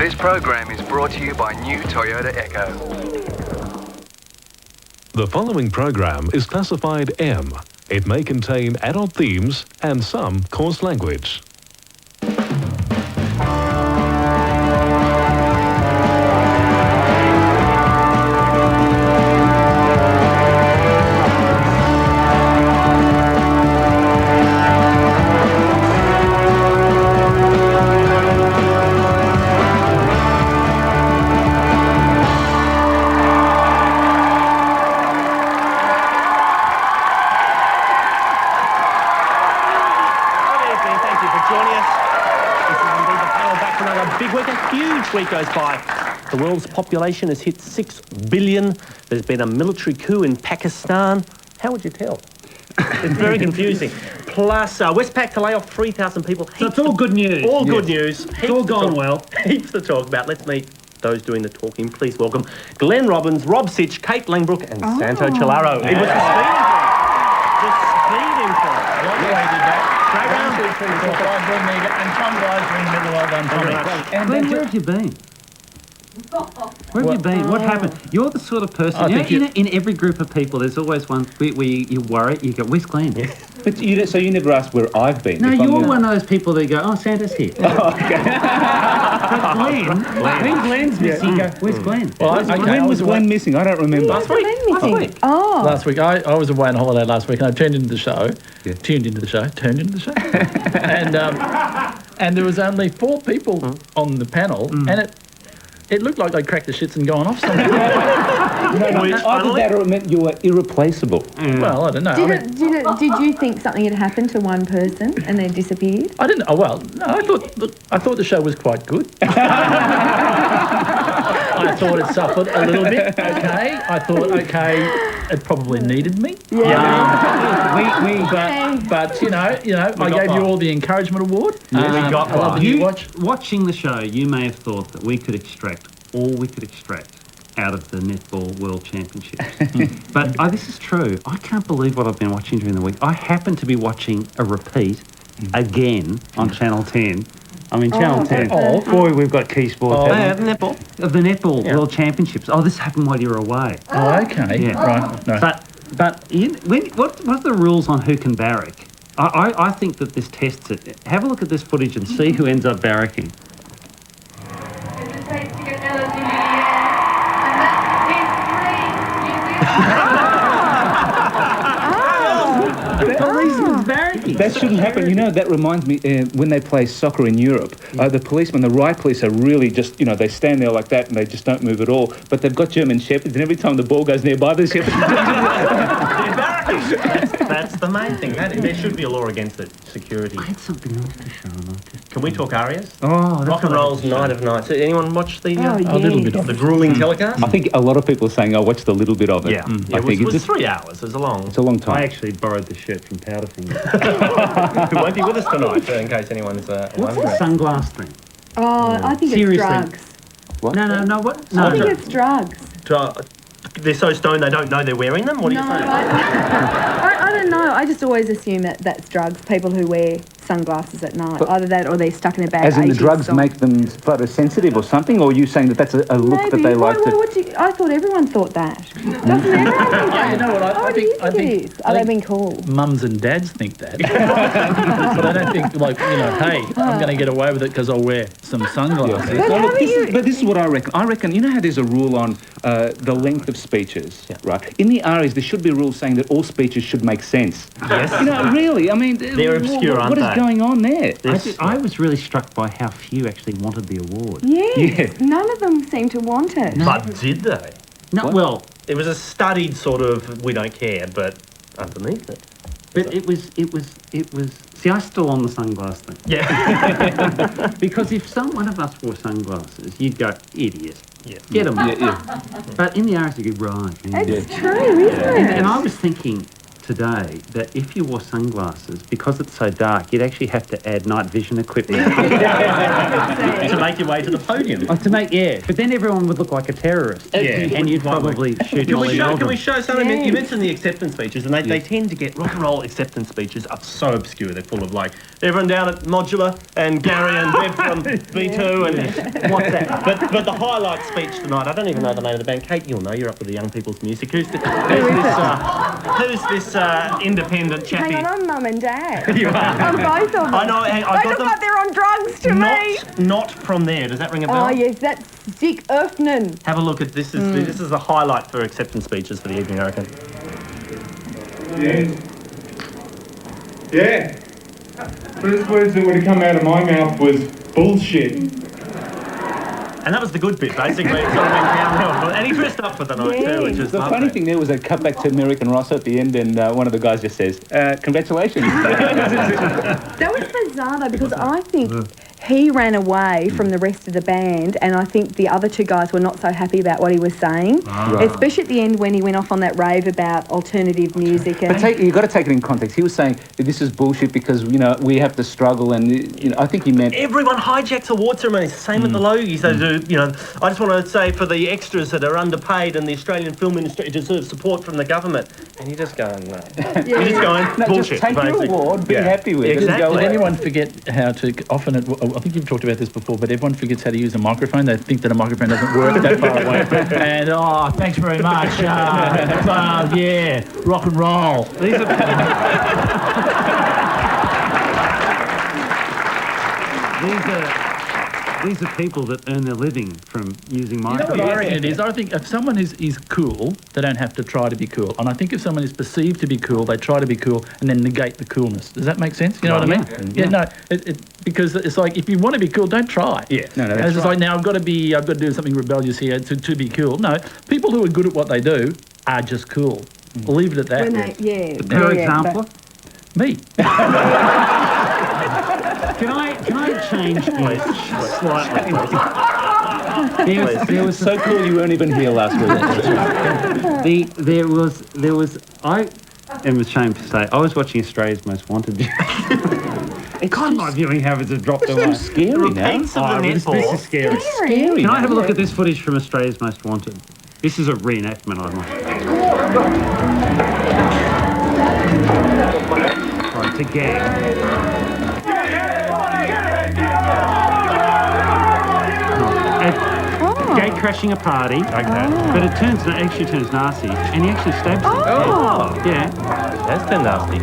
This program is brought to you by new Toyota Echo. The following program is classified M. It may contain adult themes and some coarse language. Week goes by. The world's population has hit 6 billion. There's been a military coup in Pakistan. How would you tell? It's very confusing. Plus, Westpac to lay off 3,000 people. So it's all good news. All good news. It's all gone well. Heaps to talk about. Let's meet those doing the talking. Please welcome Glenn Robbins, Rob Sitch, Kate Langbrook and Santo Chilaro. It was the speed improv. Straight round. 1, 2, 3, 4, 5, and Tom Guy's in the middle. Well done, Tommy. Glenn, where have you been? Where have you been? What happened? You're the sort of person, in every group of people, there's always one where you worry, you go, where's Glenn? Yeah. But so you never asked where I've been? No, you're one of those people that go, oh, Santa's here. Oh, okay. But when Glenn's missing, you go, where's Glenn? Well, when was Glenn missing? I don't remember. Last week. Oh. Last week. I was away on holiday last week and I turned into the show. And there was only 4 people on the panel and it looked like they'd cracked the shits and gone off somewhere. Either that or it meant you were irreplaceable. Well, I don't know. Did you think something had happened to one person and they disappeared? I didn't. Oh well, no. I thought the show was quite good. I thought it suffered a little bit. Okay. I thought it probably needed me. But you know, I gave you all the encouragement award. I love you watching the show. You may have thought that we could extract all we could extract out of the Netball World Championships. But this is true. I can't believe what I've been watching during the week. I happen to be watching a repeat again on Channel 10. Channel 10. Boy, we've got Key Sports. The netball. Of the Netball World Championships. Oh, this happened while you were away. Oh, okay. Yeah. Right. No. But what are the rules on who can barrack? I think that this tests it. Have a look at this footage and see who ends up barracking. Policeman's barracking. That shouldn't happen. You know, that reminds me when they play soccer in Europe, the policemen, the riot police are really just, they stand there like that and they just don't move at all. But they've got German shepherds and every time the ball goes nearby, the shepherds... They're barracking. That's the main thing. There should be a law against it. Security. I had something else to show. Can we talk arias? Oh, Rock and Roll's Night of Nights. Anyone watch the a little bit of the grueling telecast? I think a lot of people are saying, I watched a little bit of it. Yeah. It was 3 hours. It was It's a long time. I actually borrowed the shirt from Powderfinger. Who won't be with us tonight, in case anyone's... What's the sunglass thing? Oh, I think Seriously. it's drugs. What? No, what? No, I think it's drugs. They're so stoned they don't know they're wearing them? What do you think? I don't know. I just always assume that that's drugs. People who wear sunglasses at night. Either that or they're stuck in a bag. As in the drugs make them photosensitive or something? Or are you saying that that's a look that they like to... I thought everyone thought that. Doesn't everyone think that? You know what? I think it is. Are they being called? Mums and dads think that. But I don't think, hey, I'm going to get away with it because I'll wear some sunglasses. But this is what I reckon. I reckon, you know how there's a rule on the length of speeches, right? In the RAs, there should be a rule saying that all speeches should make sense. Yes. Really, they're obscure, aren't they? What is going on there? I was really struck by how few actually wanted the award. Yes. None of them seem to want it. No. But did they? No, well... It was a studied sort of, we don't care, but underneath it. But it was... See, I still on the sunglass thing. Yeah. Because if one of us wore sunglasses, you'd go, idiot. Yeah. Get them. Yeah. But in the RS, you go, right. It's true, isn't it? And I was thinking, today that if you wore sunglasses, because it's so dark, you'd actually have to add night vision equipment to make your way to the podium. But then everyone would look like a terrorist. And you'd probably shoot Can Molly we Meldrum. show something? Yes. You mentioned the acceptance speeches, and they tend to get rock and roll acceptance speeches are so obscure. They're full of like everyone down at Modular and Gary and Bev from B2 and what's that? But the highlight speech tonight, I don't even know the name of the band. Kate, you'll know. You're up with the young people's music. Who's this independent chappy? Hang on, I'm mum and dad. You are. I'm both of them. I know. I They got look them. like they're on drugs to me. Not from there. Does that ring a bell? Oh yes, that's Dick Erfnan. Have a look at this. This is the highlight for acceptance speeches for the evening, I reckon. Yeah. First words that would have come out of my mouth was bullshit. And that was the good bit, basically. It sort of went downhill. And he dressed up for the night too, which is The lovely. funny thing there was a cut back to American Ross at the end, and one of the guys just says, "Congratulations." That was bizarre though, because I think he ran away from the rest of the band, and I think the other two guys were not so happy about what he was saying, especially at the end when he went off on that rave about alternative music. And But you've got to take it in context. He was saying this is bullshit because we have to struggle, and I think he meant Everyone hijacks award ceremonies. Same at the Logies. They do, I just want to say for the extras that are underpaid and the Australian film industry deserves support from the I and you're just going, no. You're just going, bullshit, just take your basically. award, be happy with it. Exactly. Just go Did away. anyone forget how to, often, I think you've talked about this before, but everyone forgets how to use a microphone. They think that a microphone doesn't work that far away. And, thanks very much. Yeah, rock and roll. These are people that earn their living from using You know microphones. what I reckon it is? I think if someone is cool, they don't have to try to be cool. And I think if someone is perceived to be cool, they try to be cool and then negate the coolness. Does that make sense? You know what I mean? Yeah, no. Because it's like, if you want to be cool, don't try. Yeah. No, And it's just like, now I've got to do something rebellious here to be cool. No, people who are good at what they do are just cool. We'll leave it at that. when they, For example, Me. can I change this slightly? There was So cool you weren't even here last week. there was I am ashamed to say I was watching Australia's Most Wanted. God, my viewing habits have dropped away. Scary now. Repeats of the This netball. is scary. Scary. Can I have a look at this footage from Australia's Most Wanted? This is a reenactment I want. Right, to gang. Gate crashing a party, but it actually turns nasty, and he actually stabs him. Oh. Yeah. That's been nasty.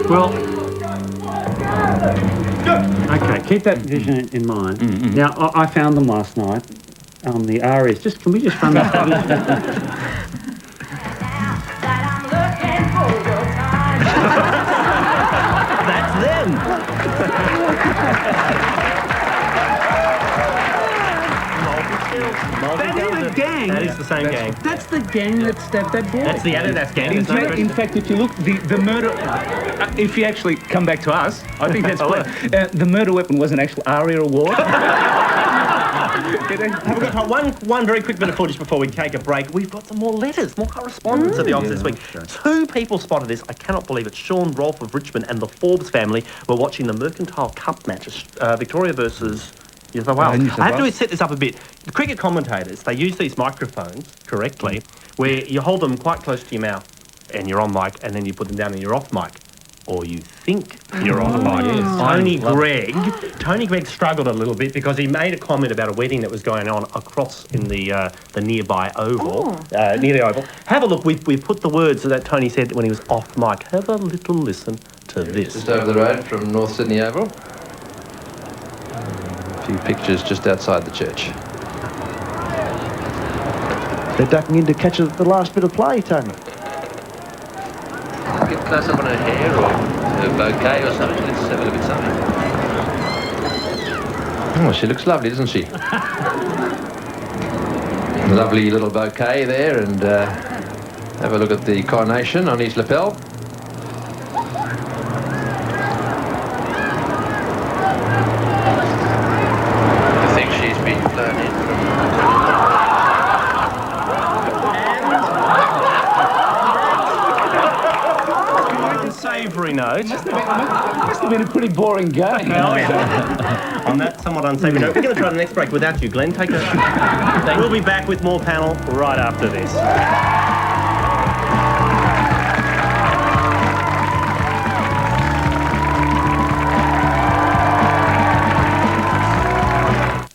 Well, okay, keep that vision in mind. Now, I found them last night on the ARIAs. Can we just run that footage? That's them. That is the gang. That is the same gang. That's the gang that stabbed that boy. That's the Adidas gang. There's no In question. fact, if you look, the murder, if you actually come back to us, I think that's clear. The murder weapon was an actual ARIA award. One very quick bit of footage before we take a break. We've got some more letters, more correspondence at the office this week. Two people spotted this. I cannot believe it. Sean Rolfe of Richmond and the Forbes family were watching the Mercantile Cup match, Victoria versus New South Wales. New South I have to Wales. set this up a bit. The cricket commentators, they use these microphones correctly, where you hold them quite close to your mouth and you're on mic, and then you put them down and you're off mic. Or you think you're on mic. Tony Gregg struggled a little bit because he made a comment about a wedding that was going on across in the nearby oval, near the oval. Have a look. We've put the words that Tony said when he was off mic. Have a little listen to this. Just over the road from North Sydney Oval. A few pictures just outside the church. They're ducking in to catch the last bit of play, Tony. Get close up on her hair or her bouquet or something. Let's have a look at something. Oh, she looks lovely, doesn't she? Lovely little bouquet there, and have a look at the coronation on his lapel. I think she's been flown in from... unsavoury note. Must have been a pretty boring game. Oh, yeah. On that somewhat unsavoury note, we're going to try the next break without you, Glenn. Take a... We'll be back with more panel right after this.